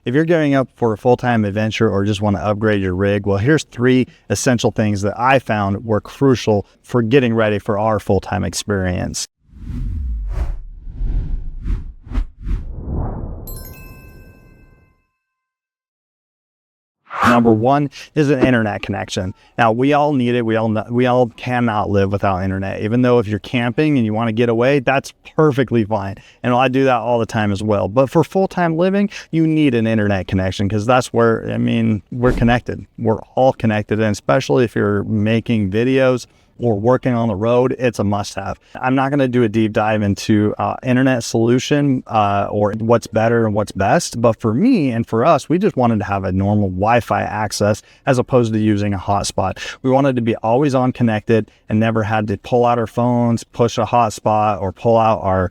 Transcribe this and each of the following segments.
if you're gearing up for a full-time adventure or just want to upgrade your rig, well, here's 3 essential things that I found were crucial for getting ready for our full-time experience. Number 1 is an internet connection. Now, we all need it. We all cannot live without internet. Even though if you're camping and you want to get away, that's perfectly fine. And I do that all the time as well. But for full-time living, you need an internet connection because that's where, I mean, we're connected. We're all connected. And especially if you're making videos or working on the road, it's a must-have. I'm not going to do a deep dive into internet solution or what's better and what's best, but for me and for us, we just wanted to have a normal Wi-Fi access as opposed to using a hotspot. We wanted to be always on connected and never had to pull out our phones, push a hotspot, or pull out our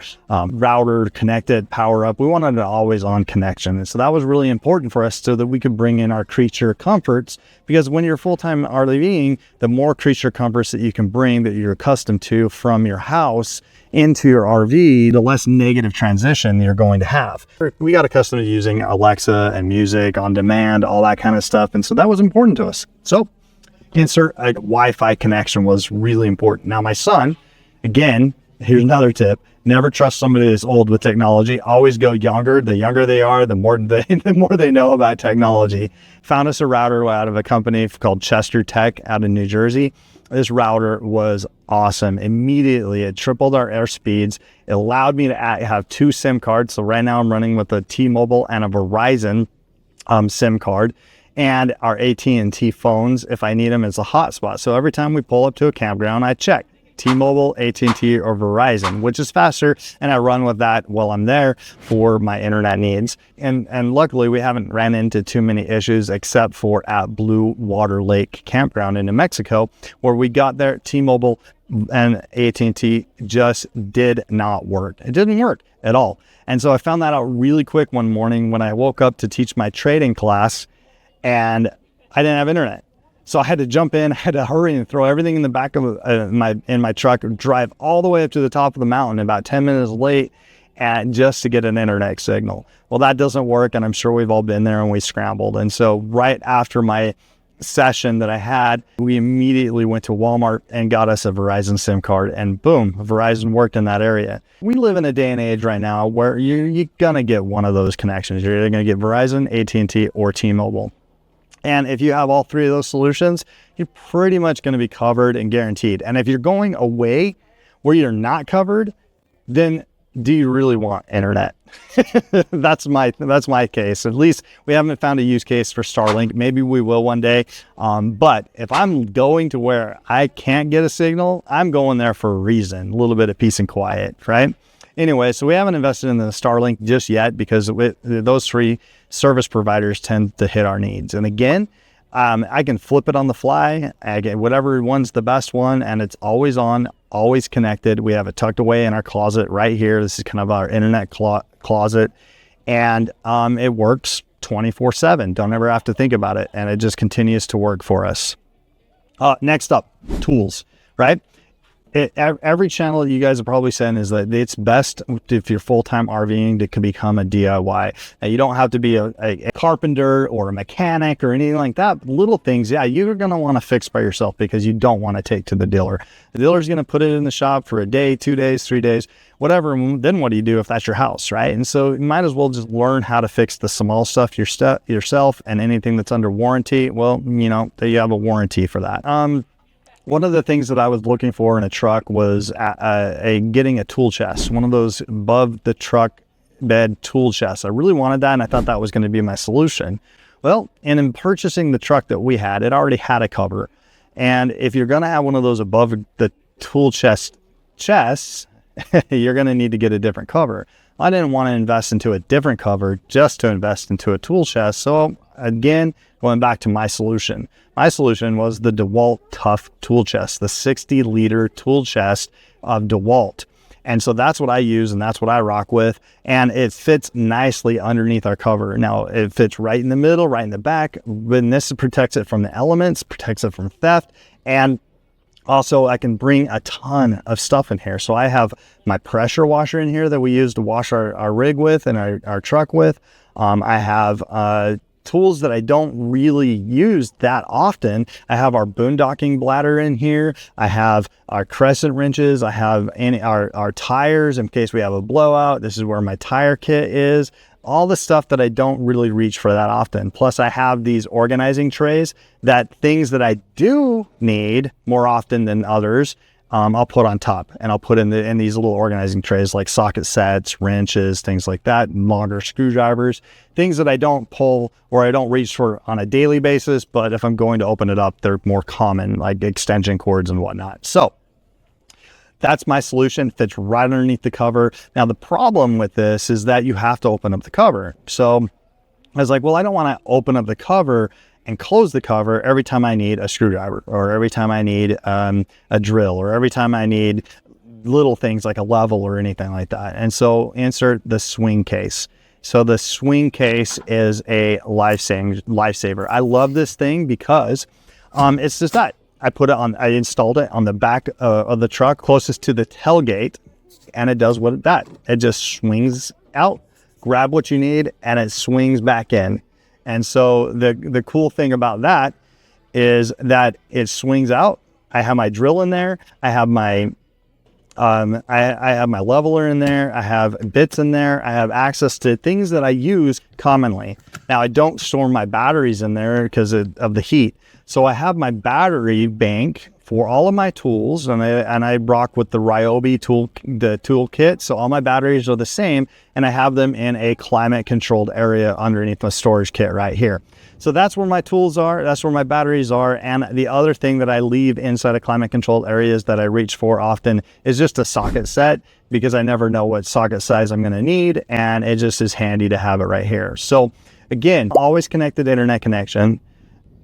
router connected power up. We wanted an always on connection. And so that was really important for us so that we could bring in our creature comforts, because when you're full-time RVing, the more creature comforts that you can bring that you're accustomed to from your house into your RV, the less negative transition you're going to have. We got accustomed to using Alexa and music on demand, all that kind of stuff. And so that was important to us. So insert a Wi-Fi connection was really important. Now my son, again, here's another tip. Never trust somebody that's old with technology. Always go younger. The younger they are, the more they know about technology. Found us a router out of a company called Chester Tech out in New Jersey. This router was awesome. Immediately, it tripled our air speeds. It allowed me to have 2 SIM cards. So right now I'm running with a T-Mobile and a Verizon SIM card, and our AT&T phones, if I need them, as a hotspot. So every time we pull up to a campground, I check T-Mobile, AT&T, or Verizon, which is faster, and I run with that while I'm there for my internet needs. And luckily, we haven't ran into too many issues except for at Blue Water Lake Campground in New Mexico, where we got there, T-Mobile and AT&T just did not work. It didn't work at all. And so I found that out really quick one morning when I woke up to teach my trading class, and I didn't have internet. So I had to jump in, I had to hurry and throw everything in the back of my truck, drive all the way up to the top of the mountain about 10 minutes late, and just to get an internet signal. Well, that doesn't work, and I'm sure we've all been there and we scrambled. And so right after my session that I had, we immediately went to Walmart and got us a Verizon SIM card, and boom, Verizon worked in that area. We live in a day and age right now where you're gonna get one of those connections. You're either gonna get Verizon, AT&T, or T-Mobile. And if you have all 3 of those solutions, you're pretty much going to be covered and guaranteed. And if you're going away where you're not covered, then do you really want internet? That's my case. At least we haven't found a use case for Starlink. Maybe we will one day. But if I'm going to where I can't get a signal, I'm going there for a reason, a little bit of peace and quiet, right? Anyway, so we haven't invested in the Starlink just yet because those 3 service providers tend to hit our needs. And again, I can flip it on the fly. I get whatever one's the best one, and it's always on, always connected. We have it tucked away in our closet right here. This is kind of our internet closet, and it works 24/7. Don't ever have to think about it, and it just continues to work for us. Next up, tools, right? Every channel that you guys are probably saying is that it's best if you're full-time RVing to become a DIY. Now, you don't have to be a carpenter or a mechanic or anything like that. Little things, yeah, you're going to want to fix by yourself because you don't want to take to the dealer. The dealer's going to put it in the shop for a day, 2 days, 3 days, whatever. Then what do you do if that's your house, right? And so you might as well just learn how to fix the small stuff yourself, and anything that's under warranty, well, you know, you have a warranty for that. One of the things that I was looking for in a truck was getting a tool chest, one of those above the truck bed tool chests. I really wanted that, and I thought that was going to be my solution. Well, and in purchasing the truck that we had, it already had a cover. And if you're going to have one of those above the tool chests, you're going to need to get a different cover. I didn't want to invest into a different cover just to invest into a tool chest. So again, going back to my solution. My solution was the DeWalt Tough tool chest, the 60-liter tool chest of DeWalt. And so that's what I use, and that's what I rock with. And it fits nicely underneath our cover. Now, it fits right in the middle, right in the back. And this protects it from the elements, protects it from theft. And also, I can bring a ton of stuff in here. So I have my pressure washer in here that we use to wash our rig with and our truck with. I have tools that I don't really use that often. I have our boondocking bladder in here. I have our crescent wrenches. I have our tires in case we have a blowout. This is where my tire kit is. All the stuff that I don't really reach for that often. Plus I have these organizing trays, that things that I do need more often than others, I'll put on top, and I'll put in these little organizing trays like socket sets, wrenches, things like that, longer screwdrivers, things that I don't pull or I don't reach for on a daily basis, but if I'm going to open it up, they're more common, like extension cords and whatnot. So that's my solution, fits right underneath the cover. Now the problem with this is that you have to open up the cover. So I was like, well, I don't want to open up the cover and close the cover every time I need a screwdriver, or every time I need a drill, or every time I need little things like a level or anything like that. And so insert the swing case. So the swing case is a lifesaver. I love this thing because it's just that. I installed it on the back of the truck closest to the tailgate, and it does it just swings out, grab what you need, and it swings back in. And so the cool thing about that is that it swings out. I have my drill in there. I have my I have my leveler in there. I have bits in there. I have access to things that I use commonly. Now I don't store my batteries in there because of the heat. So I have my battery bank for all of my tools, and I rock with the Ryobi tool kit. So all my batteries are the same, and I have them in a climate controlled area underneath my storage kit right here. So that's where my tools are, that's where my batteries are. And the other thing that I leave inside of climate controlled areas that I reach for often is just a socket set, because I never know what socket size I'm gonna need, and it just is handy to have it right here. So again, always connected internet connection.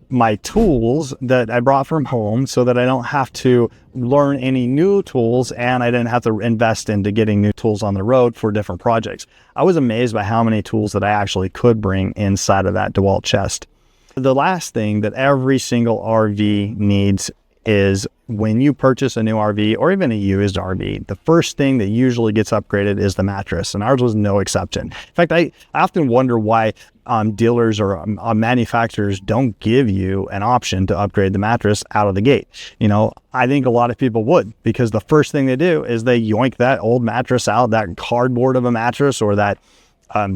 My tools that I brought from home so that I don't have to learn any new tools, and I didn't have to invest into getting new tools on the road for different projects. I was amazed by how many tools that I actually could bring inside of that DeWalt chest. The last thing that every single RV needs is, when you purchase a new RV or even a used RV, the first thing that usually gets upgraded is the mattress, and ours was no exception. In fact, I often wonder why dealers or manufacturers don't give you an option to upgrade the mattress out of the gate. You know, I think a lot of people would, because the first thing they do is they yoink that old mattress out, that cardboard of a mattress, or that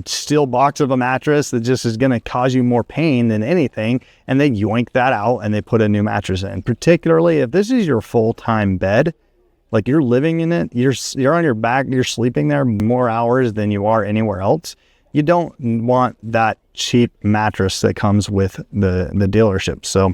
steel box of a mattress that just is going to cause you more pain than anything, and they yoink that out and they put a new mattress in. Particularly if this is your full-time bed, like you're living in it, you're on your back, you're sleeping there more hours than you are anywhere else. You don't want that cheap mattress that comes with the dealership. So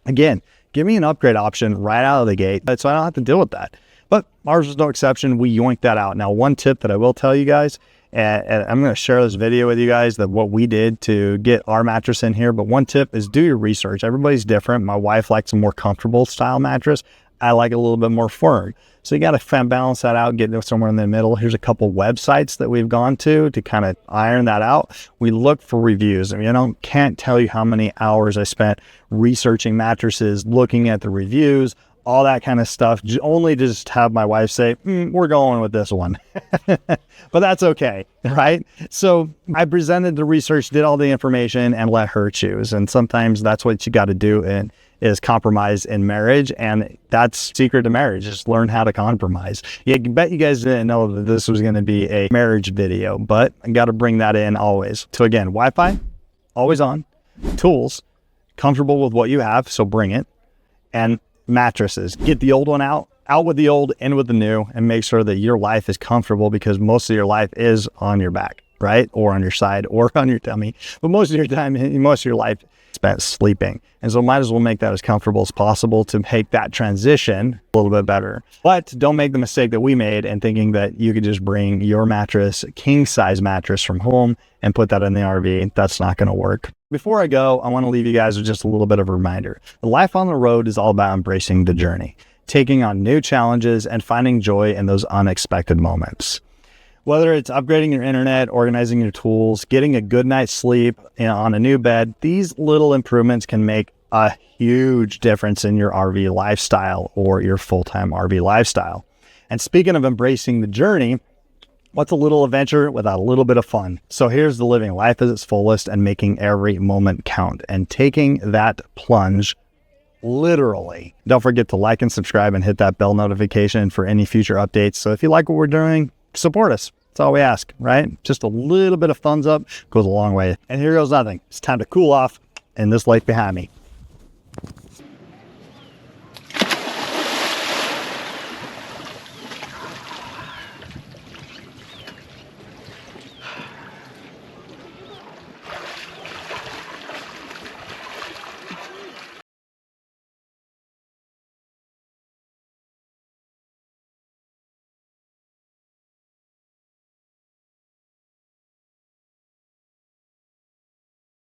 again, give me an upgrade option right out of the gate, so I don't have to deal with that. But ours was no exception. We yoinked that out. Now, one tip that I will tell you guys, and I'm going to share this video with you guys, that what we did to get our mattress in here. But one tip is, do your research. Everybody's different. My wife likes a more comfortable style mattress. I like a little bit more firm. So you got to balance that out, get somewhere in the middle. Here's a couple websites that we've gone to kind of iron that out. We look for reviews. I mean, can't tell you how many hours I spent researching mattresses, looking at the reviews, all that kind of stuff, only to just have my wife say, we're going with this one. But that's okay, right? So I presented the research, did all the information, and let her choose. And sometimes that's what you got to do, and is compromise in marriage. And that's secret to marriage, just learn how to compromise. Yeah, I bet you guys didn't know that this was going to be a marriage video, but I got to bring that in always. So again, Wi-Fi, always on, tools, comfortable with what you have, so bring it, and mattresses. Get the old one out with the old, in with the new, and make sure that your life is comfortable, because most of your life is on your back, right? Or on your side, or on your tummy. But most of your life spent sleeping. And so might as well make that as comfortable as possible to make that transition a little bit better. But don't make the mistake that we made in thinking that you could just bring your mattress, king size mattress from home, and put that in the RV. That's not going to work. Before I go, I want to leave you guys with just a little bit of a reminder. The life on the road is all about embracing the journey, taking on new challenges, and finding joy in those unexpected moments. Whether it's upgrading your internet, organizing your tools, getting a good night's sleep on a new bed, these little improvements can make a huge difference in your RV lifestyle or your full-time RV lifestyle. And speaking of embracing the journey, What's a little adventure without a little bit of fun? So here's the living life at its fullest and making every moment count and taking that plunge literally. Don't forget to like and subscribe and hit that bell notification for any future updates. So if you like what we're doing, support us. That's all we ask, right? Just a little bit of thumbs up goes a long way. And here goes nothing. It's time to cool off in this lake behind me.